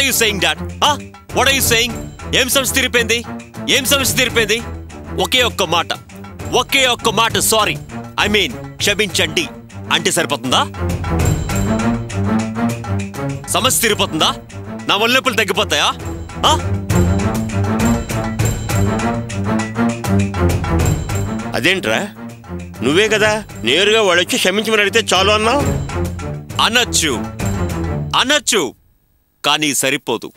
are you saying, Dad? What are you saying? ఏం సమస్య తీరిపోయింది? ఒకే ఒక్క మాట సారీ, ఐ మీన్ క్షమించండి అంటే సరిపోతుందా? సమస్య తీరిపోతుందా? నా ఒళ్ళొప్పులు తగ్గిపోతాయా? అదేంట్రా, నువ్వే కదా నేరుగా వాడొచ్చి క్షమించమని అడిగితే చాలు అన్నావు. అనొచ్చు కానీ సరిపోదు.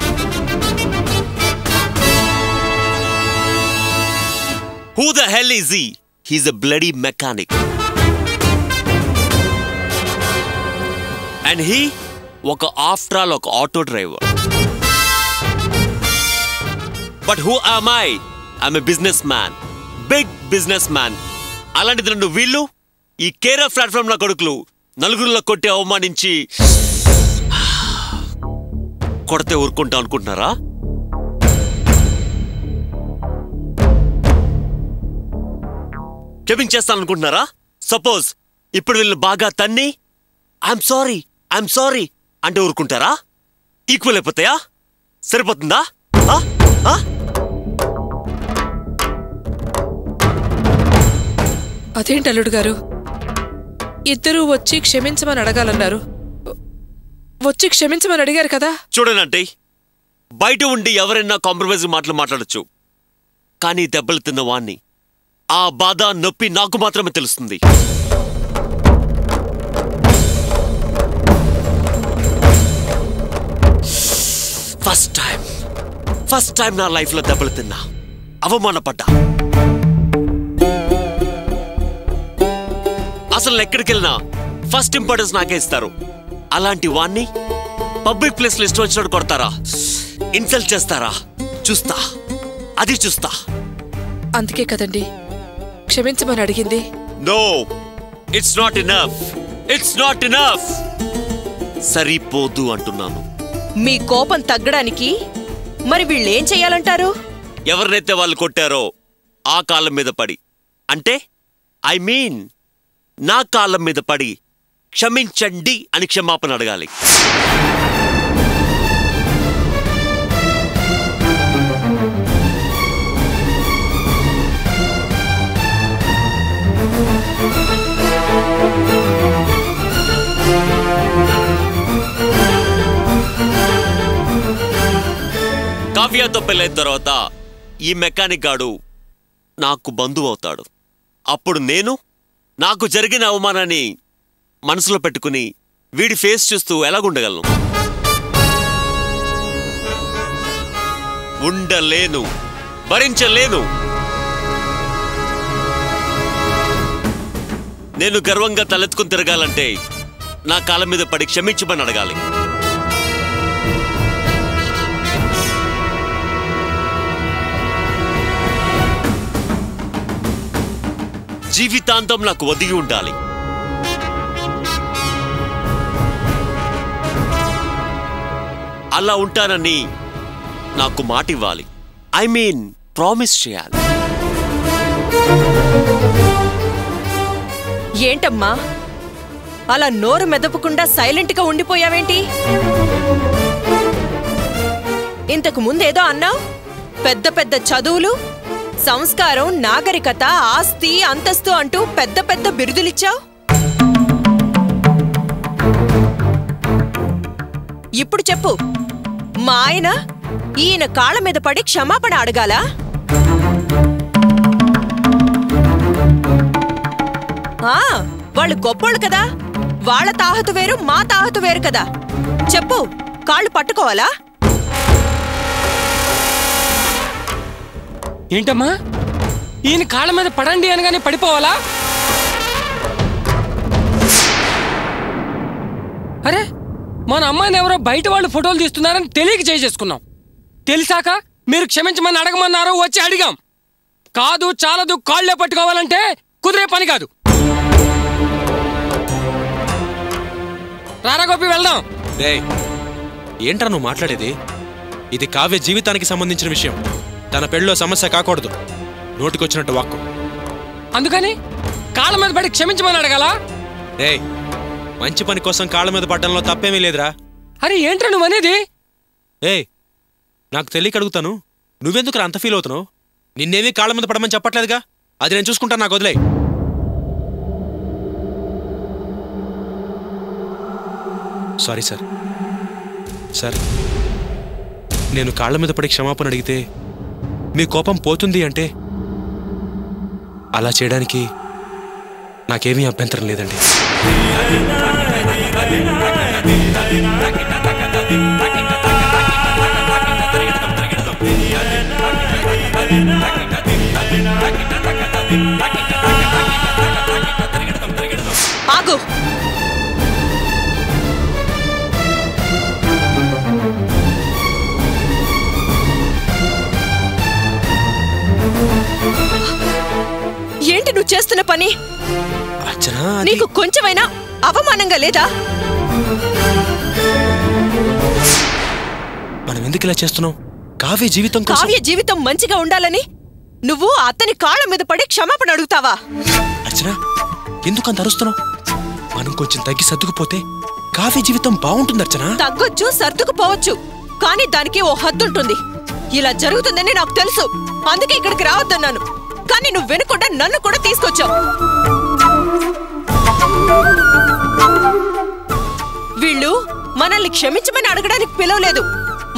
Who the hell is he? He's a bloody mechanic. And he after all ఒక auto driver. But who am I? I'm a businessman. Big businessman. అలాంటిది నన్ను వీళ్ళు ఈ కేరా ప్లాట్ఫామ్ నా కొడుకులు నలుగురిలో కొట్టి అవమానించి కొడితే ఊరుకుంటా అనుకుంటున్నారా? క్షమించేస్తాను అనుకుంటున్నారా? సపోజ్ ఇప్పుడు వీళ్ళు బాగా తన్ని ఐఎమ్ సారీ అంటే ఊరుకుంటారా? ఈక్వల్ అయిపోతాయా? సరిపోతుందా? అదేంటి అల్లుడు గారు, ఇద్దరూ వచ్చి క్షమించమని అడగాలన్నారు, వచ్చి క్షమించమని అడిగారు కదా. చూడనంటే బయట ఉండి ఎవరైనా కాంప్రమైజ్ మాట్లాడొచ్చు, కానీ దెబ్బలు తిన్న వాణ్ణి ఆ బాధ నొప్పి నాకు మాత్రమే తెలుస్తుంది. ఫస్ట్ టైం నా లైఫ్ లో దెబ్బలు తిన్నా, అవమానపడ్డా. అసలు ఎక్కడికి వెళ్ళినా ఫస్ట్ ఇంపార్టెన్స్ నాకే ఇస్తారు. అలాంటి వాణ్ణి పబ్లిక్ ప్లేస్ లో ఇష్టం వచ్చినట్టు కొడతారా, ఇన్సల్ట్ చేస్తారా? చూస్తా. అందుకే కదండి క్షమించమని అడిగింది. No, it's not enough. సరిపోదు అంటున్నాను. మీ కోపం తగ్గడానికి మరి వీళ్ళేం చెయ్యాలంటారు? ఎవరినైతే వాళ్ళు కొట్టారో ఆ కాళ్ళ మీద పడి, అంటే ఐ మీన్ నా కాళ్ళ మీద పడి క్షమించండి అని క్షమాపణ అడగాలి. కావ్యతో పెళ్ళైన తర్వాత ఈ మెకానిక్ గాడు నాకు బంధువు అవుతాడు. అప్పుడు నేను నాకు జరిగిన అవమానాన్ని మనసులో పెట్టుకుని వీడి ఫేస్ చూస్తూ ఎలాగుండగలను? ఉండలేను, భరించలేను. నేను గర్వంగా తలెత్తుకుని తిరగాలంటే నా కాళ్ళ మీద పడి క్షమించమని అడగాలి. జీవితాంతం నాకు ఒదిగి ఉండాలి. అలా ఉంటానని నాకు మాట ఇవ్వాలి. ఐ మీన్ ప్రామిస్ చేయాలి. ఏంటమ్మా అలా నోరు మెదపకుండా సైలెంట్ గా ఉండిపోయావేంటి? ఇంతకు ముందేదో అన్నావు, పెద్ద పెద్ద చదువులు, సంస్కారం, నాగరికత, ఆస్తి, అంతస్తు అంటూ పెద్ద పెద్ద బిరుదులిచ్చావు. ఇప్పుడు చెప్పు, మా ఆయన ఈయన కాళ్ళ మీద పడి క్షమాపణ అడగాలా? వాళ్ళు గొప్పోళ్ళు కదా, వాళ్ళ తాహతు వేరు, మా తాహతు వేరు కదా. చెప్పు, కాళ్ళు పట్టుకోవాలా? ఏంటమ్మా, ఈయన కాళ్ళ మీద పడండి అనగానే పడిపోవాలా? అరే, మన అమ్మాయిని ఎవరో బయట వాళ్ళు ఫోటోలు తీస్తున్నారని తెలియక చేసుకున్నాం. తెలిసాక మీరు క్షమించమని అడగమన్నారు, వచ్చి అడిగాం. కాదు చాలదు, కాళ్ళే పట్టుకోవాలంటే కుదిరే పని కాదు. రారా గోపి, వెళ్దాం. ఏంట్రా నువ్వు మాట్లాడేది? ఇది కావ్య జీవితానికి సంబంధించిన విషయం. తన పెళ్ళిలో సమస్య కాకూడదు. నోటికొచ్చినట్టు వాక్కు. అందుకని కాళ్ళ మీద పడి క్షమించమని అడగాలా? మంచి పని కోసం కాళ్ళ మీద పడ్డంలో తప్పేమీ లేదురా. అరే ఏంట్రా నువ్వు అనేది? ఏయ్ నాకు తెలియక అడుగుతాను, నువ్వెందుకు అంత ఫీల్ అవుతున్నావు? నిన్నేమీ కాళ్ళ మీద పడమని చెప్పట్లేదుగా, అది నేను చూసుకుంటాను, నాకు వదిలే. Sorry sir. సార్, నేను కాళ్ళ మీద పడి క్షమాపణ అడిగితే మీ కోపం పోతుంది అంటే అలా చేయడానికి నాకేమీ అభ్యంతరం లేదండి. ఆగు. ఏంటి నువ్వు చేస్తున్న పని? నీకు కొంచెమైనా అవమానంగా లేదా? మనం ఎందుకు ఇలా చేస్తున్నాం? కావ్య జీవితం మంచిగా ఉండాలని నువ్వు అతని కాళ్ళ మీద పడి క్షమాపణ అడుగుతావా? అర్చన, ఎందుకంత అరుస్తున్నావు? మనం కొంచెం తగ్గి సర్దుకుపోతే కావ్య జీవితం బాగుంటుంది అర్చన. తగ్గొచ్చు, సర్దుకుపోవచ్చు, కానీ దానికి ఓ హద్దుంటుంది. ఇలా జరుగుతుందని నాకు తెలుసు, అందుకే ఇక్కడికి రావద్దన్నాను. కానీ నువ్వు వెనుకుండా నన్ను కూడా తీసుకొచ్చావు. వీళ్ళు మనల్ని క్షమించమని అడగడానికి పిలవలేదు,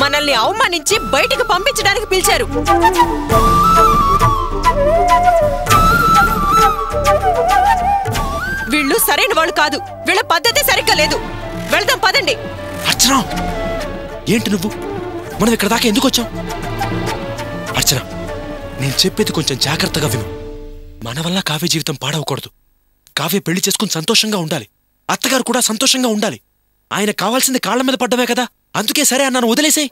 మనల్ని అవమానించి బయటికి పంపించడానికి పిలిచారు. వీళ్ళు సరైన వాళ్ళు కాదు, వీళ్ళ పద్ధతి సరిగ్గా లేదు. వెళ్దాం పదండి. అర్చన, ఏంటి నువ్వు? మనం ఇక్కడ దాకా ఎందుకు వచ్చాం? అర్చన, నేను చెప్పేది కొంచెం జాగ్రత్తగా విను. మన వల్ల కావ్య జీవితం పాడవకూడదు. కావ్య పెళ్లి చేసుకుని సంతోషంగా ఉండాలి, అత్తగారు కూడా సంతోషంగా ఉండాలి. ఆయన కావాల్సింది కాళ్ల మీద పడ్డమే కదా, అందుకే సరే అన్నాను, వదిలేసేయ్.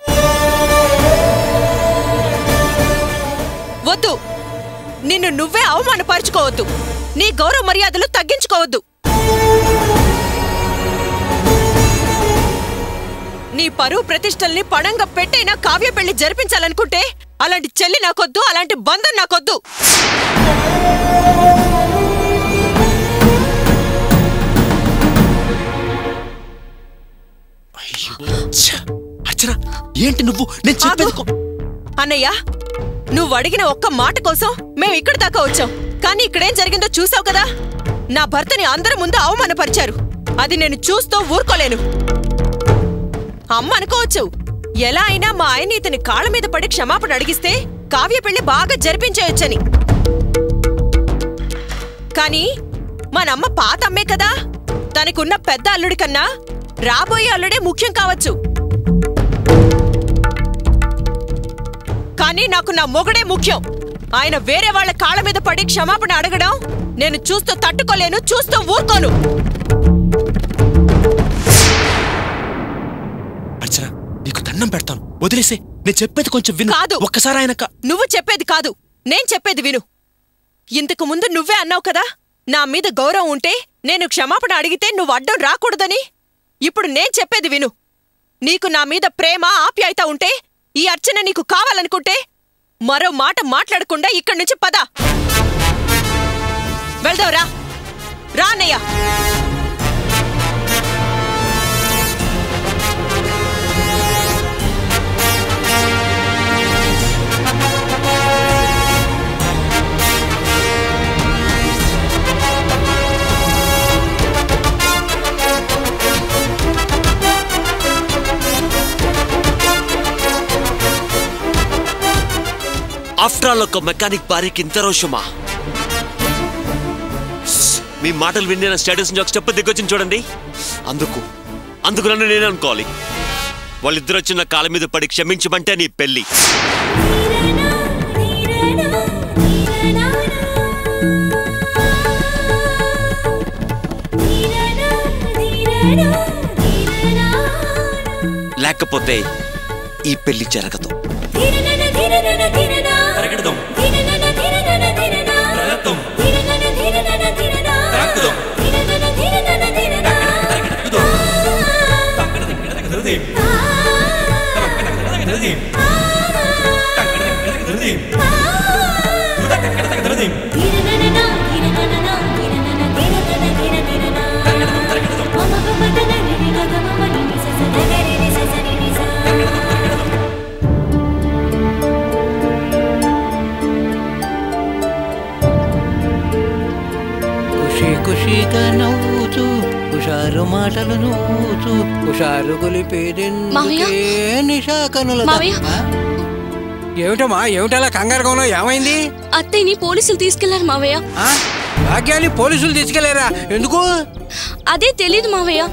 వద్దు, నిన్ను నువ్వే అవమానపరుచుకోవద్దు, నీ గౌరవ మర్యాదలు తగ్గించుకోవద్దు. నీ పరువు ప్రతిష్టల్ని పణంగా పెట్టైనా కావ్య పెళ్లి జరిపించాలనుకుంటే అలాంటి చెల్లి నాకొద్దు, అలాంటి బంధం నాకొద్దు. అర్చన, ఏంటి నువ్వు? నేను చెప్పేది అన్నయ్య, నువ్వు అడిగిన ఒక్క మాట కోసం మేము ఇక్కడి దాకా వచ్చాం. కానీ ఇక్కడేం జరిగిందో చూసావు కదా. నా భర్తని అందరి ముందు అవమానపరిచారు. అది నేను చూస్తూ ఊరుకోలేను. అమ్మ అనుకోవచ్చు, ఎలా అయినా మా ఆయన ఇతని కాళ్ళ మీద పడి క్షమాపణ అడిగిస్తే కావ్య పెళ్లి బాగా జరిపించేయొచ్చని. కానీ మనమ్మ పాత అమ్మే కదా, తనకున్న పెద్ద అల్లుడి కన్నా రాబోయే అల్లుడే ముఖ్యం కావచ్చు. కానీ నాకు నా మొగుడే ముఖ్యం. ఆయన వేరే వాళ్ళ కాళ్ళ మీద పడి క్షమాపణ అడగడం నేను చూస్తూ తట్టుకోలేను, చూస్తూ ఊరుకోను. అర్చన, నీకు దండం పెడతాను, వదిలేసే. నేను చెప్పేది కొంచెం విను. కాదు, ఒక్కసారి ఆయన నువ్వు చెప్పేది కాదు, నేను చెప్పేది విను. ఇంతకు ముందు నువ్వే అన్నావు కదా, నా మీద గౌరవం ఉంటే నేను క్షమాపణ అడిగితే నువ్వు అడ్డం రాకూడదని. ఇప్పుడు నేను చెప్పేది విను. నీకు నా మీద ప్రేమ, ఆప్యాయత ఉంటే, ఈ అర్చన నీకు కావాలనుకుంటే మరో మాట మాట్లాడకుండా ఇక్కడి నుంచి పద. వెళ్దాం, రా రా అన్నయ్య. ఆఫ్టర్ ఆల్ ఒక మెకానిక్ భార్యకి ఇంత రోషమా? మీ మాటలు విని నా స్టేటస్ నుంచి ఒక స్టెప్ దిగొచ్చింది చూడండి. అందుకు నన్ను నేనే అనుకోవాలి. వాళ్ళిద్దరు వచ్చిన కాళ్ళ మీద పడి క్షమించమంటే నీ పెళ్లి. లేకపోతే ఈ పెళ్లి జరగదు. ఆశలను హుషారు మావయ్య? మావయ్య? ఏమిటమ్మా ఏమిటలా కంగారుగా ఉన్నావు? ఏమైంది? అత్తయ్యని పోలీసులు తీసుకెళ్లారు మావయ్య. భాగ్యాన్ని పోలీసులు తీసుకెళ్లారా? ఎందుకు? అదే తెలీదు మావయ్య.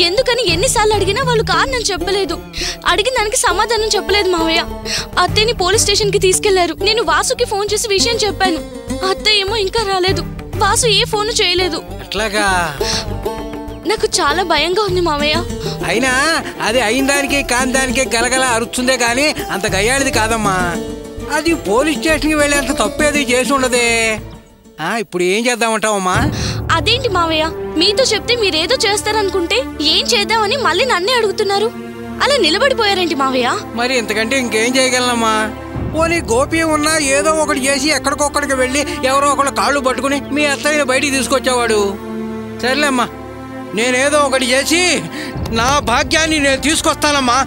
ఎందుకని ఎన్నిసార్లు అడిగినా వాళ్ళు కారణం చెప్పలేదు. అడిగిన దానికి సమాధానం చెప్పలేదు మావయ్య. అత్తయ్యని పోలీస్ స్టేషన్ కి తీసుకెళ్లారు. నేను వాసుకి ఫోన్ చేసి విషయం చెప్పాను. అత్తయ్య ఏమో ఇంకా రాలేదు. వాసు ఏ ఫోన్ చేయలేదు. అట్లాగా? నాకు చాలా భయంగా ఉంది మావయ్య. అయినా అది అయిన దానికి కాని దానికి గలగల అరుస్తుందే గాని అంత గయ్యాడిది కాదమ్మా. అది పోలీస్ స్టేషన్కి వెళ్ళేంత తప్పేది చేసి ఉండదే. ఇప్పుడు ఏం చేద్దామంటావమ్మా? అదేంటి మావయ్య, మీతో చెప్తే మీరేదో చేస్తారనుకుంటే ఏం చేద్దామని మళ్ళీ నన్నే అడుగుతున్నారు. అలా నిలబడిపోయారేంటి మావయ్య? మరి ఇంతకంటే ఇంకేం చేయగలనమ్మా? పోనీ గోపి ఉన్నా ఏదో ఒకటి చేసి ఎక్కడికొక్కడికి వెళ్ళి ఎవరో ఒకళ్ళు కాళ్ళు పట్టుకుని మీ అత్తయ్యని బయటికి తీసుకొచ్చేవాడు. సర్లేమ్మా, నేనేదో ఒకటి చేసి నా భాగ్యాన్ని నేను తీసుకొస్తానమ్మా.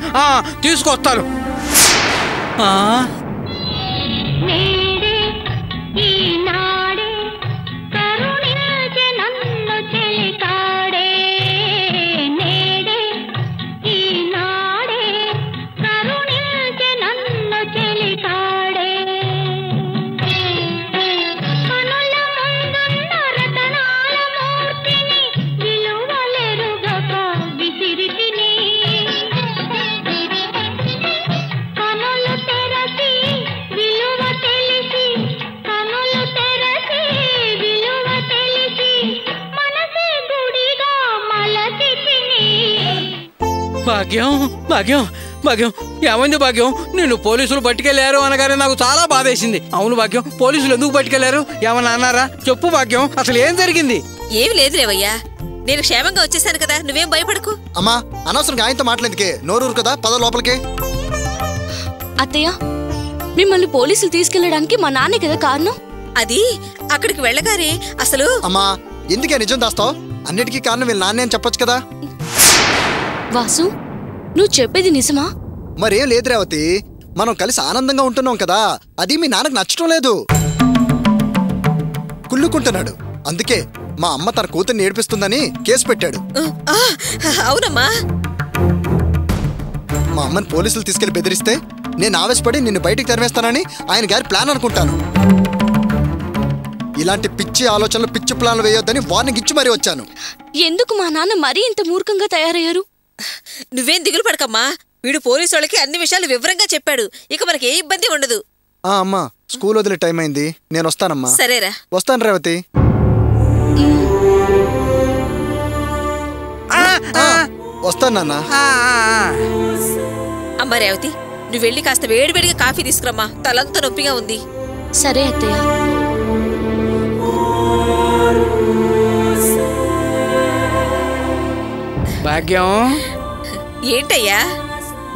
తీసుకొస్తాను. భాగ్యం భాగ్యం భాగ్యం ఏమైంది భాగ్యం? నిన్ను పోలీసులు పట్టుకెళ్లారు అనగానే నాకు చాలా బాధేసింది. అవును భాగ్యం, పోలీసులు ఎందుకు పట్టుకెళ్లారు? ఏమన్నా అన్నారా? చెప్పు భాగ్యం, అసలు ఏం జరిగింది? ఏమి లేదు లేవయ్యా, నేను క్షేమంగా వచ్చేసాను కదా, నువ్వేం భయపడకు. అమ్మా, అనవసరంగా ఆయనతో మాట్లాడేందుకే నోరూరు కదా, పద లోపలికి. అత్తయ్య, మిమ్మల్ని పోలీసులు తీసుకెళ్లడానికి మా నాన్నే కదా కారణం. అది అక్కడికి వెళ్ళగానే అసలు. అమ్మా, ఎందుకే నిజం దాస్తావు? అన్నిటికీ కారణం వీళ్ళ నాన్నే అని చెప్పొచ్చు కదా. వాసు, నువ్వు చెప్పేది నిజమా? మరేం లేదు రేవతి, మనం కలిసి ఆనందంగా ఉంటున్నాం కదా, అది మీ నాన్నకు నచ్చటం లేదు. కుళ్ళుకుంటున్నాడు. అందుకే మా అమ్మ తన కూతుర్ని ఏడిపిస్తుందని కేసు పెట్టాడు. అవునమ్మా. మా అమ్మని పోలీసులు తీసుకెళ్లి బెదిరిస్తే నేను ఆవేశపడి నిన్ను బయటికి తరిమేస్తానని ఆయన గారి ప్లాన్ అనుకుంటాను. ఇలాంటి పిచ్చి ఆలోచనలు, పిచ్చి ప్లాన్లు వేయొద్దని వార్నింగ్ ఇచ్చి మరీ వచ్చాను. ఎందుకు మా నాన్న మరీ ఇంత మూర్ఖంగా తయారయ్యారు? నువ్వేం దిగులు పడకమ్మా, వీడు పోలీసు వాళ్ళకి అన్ని విషయాలు వివరంగా చెప్పాడు. ఇక మనకి ఏ ఇబ్బంది ఉండదు. అమ్మా, స్కూల్ వదిలే టైం అయింది, నేను వస్తానమ్మా. సరేరా. వస్తాను రేవతి. వస్తాను నాన్న. అమ్మా రేవతి, నువ్వు వెళ్ళి కాస్త వేడివేడిగా కాఫీ తీసుకురమ్మా, తలంతా నొప్పిగా ఉంది. సరే అత్తయ్య. భాగ్యం, ఏంటయ్యా?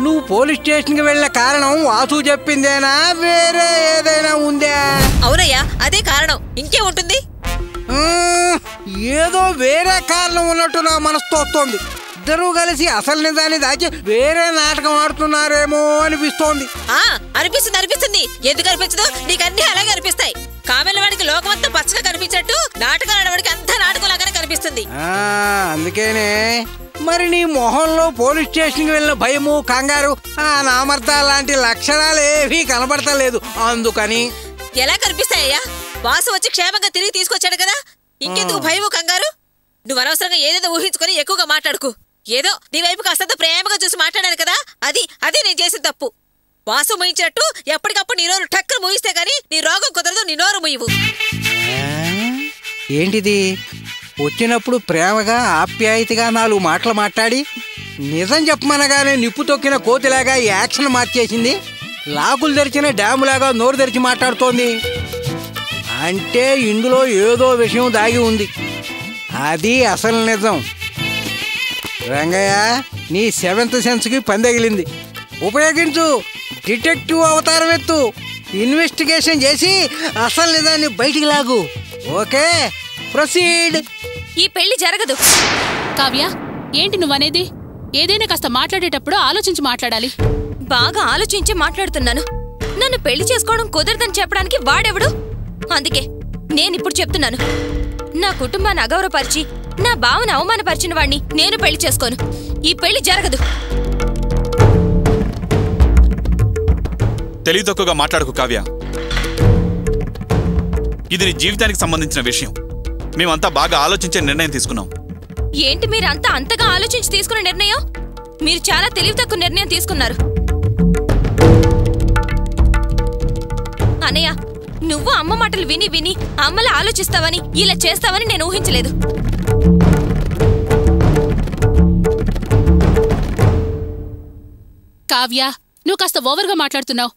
నువ్వు పోలీస్ స్టేషన్కి వెళ్ళిన కారణం వాసు చెప్పిందేనా, వేరే ఏదైనా ఉందా? అవునయ్యా, అదే కారణం, ఇంకే ఉంటుంది. ఏదో వేరే కారణం ఉన్నట్టు నా మనసుతో వస్తోంది. ఇద్దరూ కలిసి అసలు నిజాన్ని దాచి వేరే నాటకం ఆడుతున్నారేమో అనిపిస్తోంది. అనిపిస్తుంది అనిపిస్తుంది, ఎందుకు అనిపించదు? నీకు అన్ని అలాగే అనిపిస్తాయి. కామెల వాడికి లోకమంతా పచ్చగా కనిపించినట్టు నాటకం ఆడవాడికి అంతా నాటకం లాగానే కనిపిస్తుంది. అందుకేనే మరి నీ మొహంలో పోలీస్ స్టేషన్కి వెళ్ళిన భయము, కంగారు, నామర్త లాంటి లక్షణాలు ఏవీ కనబడతలేదు. అందుకని. ఎలా కనిపిస్తాయ్యా? వాసు వచ్చి క్షేమంగా తిరిగి తీసుకొచ్చాడు కదా, ఇంకెందుకు భయము, కంగారు? నువ్వు అనవసరంగా ఏదేదో ఊహించుకొని ఎక్కువగా మాట్లాడుకు. ఏదో నీ వైపు కాస్తంత ప్రేమగా చూసి మాట్లాడాను కదా, అదే నేను చేసిన తప్పు. వాసు ముయించినట్టు ఎప్పటికప్పుడు నీ నోరు టక్కన ముయిస్తే గానీ నీ రోగం కుదరదు, నీ నోరు ముయ్యవు. ఏంటిది? వచ్చినప్పుడు ప్రేమగా ఆప్యాయతగా 4 మాటలు మాట్లాడి నిజం చెప్పమనగానే నిప్పు తొక్కిన కోతిలాగా యాక్షన్ మార్చేసింది. లాకులు తెరిచిన డ్యాములాగా నోరు తెరిచి మాట్లాడుతోంది. అంటే ఇందులో ఏదో విషయం దాగి ఉంది. అది అసలు నిజం. రంగయ్య, నీ 7th సెన్స్కి పందగిలింది. ఉపయోగించు. డిటెక్టివ్ అవతారం ఎత్తు. ఇన్వెస్టిగేషన్ చేసి అసలు నిజాన్ని బయటికి లాగు. Okay, proceed. ఈ పెళ్లి జరగదు. కావ్య, ఏంటి నువ్వనేది? ఏదైనా కాస్త మాట్లాడేటప్పుడు ఆలోచించి మాట్లాడాలి. బాగా ఆలోచించి మాట్లాడుతున్నాను. నన్ను పెళ్లి చేసుకోవడం కుదరదని చెప్పడానికి వాడెవడు? అందుకే నేనిప్పుడు చెప్తున్నాను. నా కుటుంబాన్ని అగౌరవపరిచి నా బావను అవమానపరిచిన వాణ్ణి నేను పెళ్లి చేసుకోను. ఈ పెళ్లి జరగదు. తెలివి తక్కువగా మాట్లాడకు కావ్య. ఇది నీ జీవితానికి సంబంధించిన విషయం. మేమంతా బాగా ఆలోచించే నిర్ణయం తీసుకున్నాం. ఏంటి మీరంతా అంతగా ఆలోచించి తీసుకున్న నిర్ణయం? మీరు చాలా తెలివి తక్కువ నిర్ణయం తీసుకున్నారు. అన్నయ్య, నువ్వు అమ్మ మాటలు విని విని అమ్మలా ఆలోచిస్తావని, ఇలా చేస్తావని నేను ఊహించలేదు. కావ్య, నువ్వు కాస్త ఓవర్గా మాట్లాడుతున్నావు.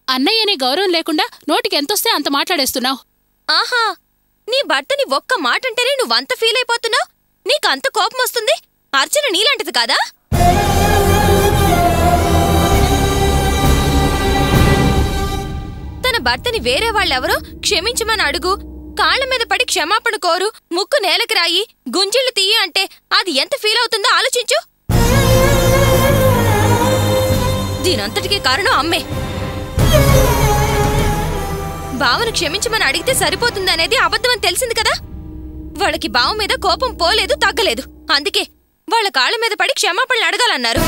అన్నయ్యనే గౌరవం లేకుండా నోటికి ఎంతొస్తే అంత మాట్లాడేస్తున్నావు. ఆహా, నీ భర్తని ఒక్క మాట అంటేనే నువ్వంత ఫీల్ అయిపోతున్నావు. నీకు అంత కోపం వస్తుంది. అర్చన నీలాంటిది కాదా? తన భర్తని వేరే వాళ్ళెవరో క్షమించమని అడుగు, కాళ్ల మీద పడి క్షమాపణ కోరు, ముక్కు నేలకి రాయి, గుంజిళ్లు తీయి అంటే అది ఎంత ఫీల్ అవుతుందో ఆలోచించు. దీనంతటికీ కారణం అమ్మే. బావను క్షమించమని అడిగితే సరిపోతుందనేది అబద్ధమని తెలిసింది కదా. వాళ్ళకి బావ మీద కోపం పోలేదు, తగ్గలేదు. అందుకే వాళ్ళ కాళ్ల మీద పడి క్షమాపణలు అడగాలన్నారు.